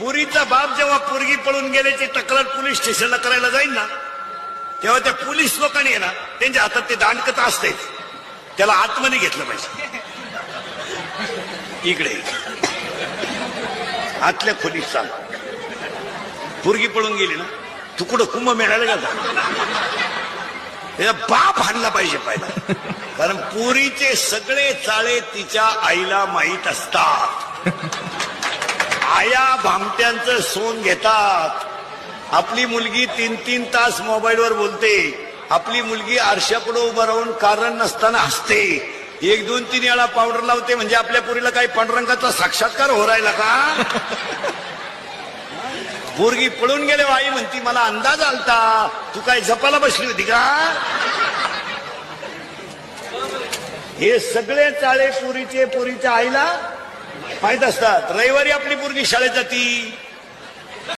पुरीचा बाप जेव्हा पोरगी पळून गेल्याची तक्रार पोलीस स्टेशनला करायला जाईल ना, तेव्हा त्या पोलीस लोकांनी ना त्यांच्या हातात ते दांडकत असते, त्याला आतमध्ये घेतलं पाहिजे. इकडे आतल्या खोलीत चाल. पोरगी पळून गेली ना, तू कुठं कुंभमेळ्याला गेला, त्याचा बाप हाणला पाहिजे पहिला. कारण पोरीचे सगळे चाळे तिच्या आईला माहीत असतात. आया भामट्यांचं सोन घेतात. आपली मुलगी 3-3 तास मोबाईलवर बोलते. आपली मुलगी आरशापुढे उभं राहून कारण नसताना हसते. 1-2-3 वेळा पावडर लावते. म्हणजे आपल्या पोरीला काही पांडुरंगाचा साक्षात्कार हो राहिला का? पोरगी पळून गेले, आई म्हणती मला अंदाज आलता, तू काय जपाला बसली होती का? हे सगळे चाळे पोरीचे पोरीच्या आईला माहित असतात. रविवारी आपली पोरगी शाळेत जाती,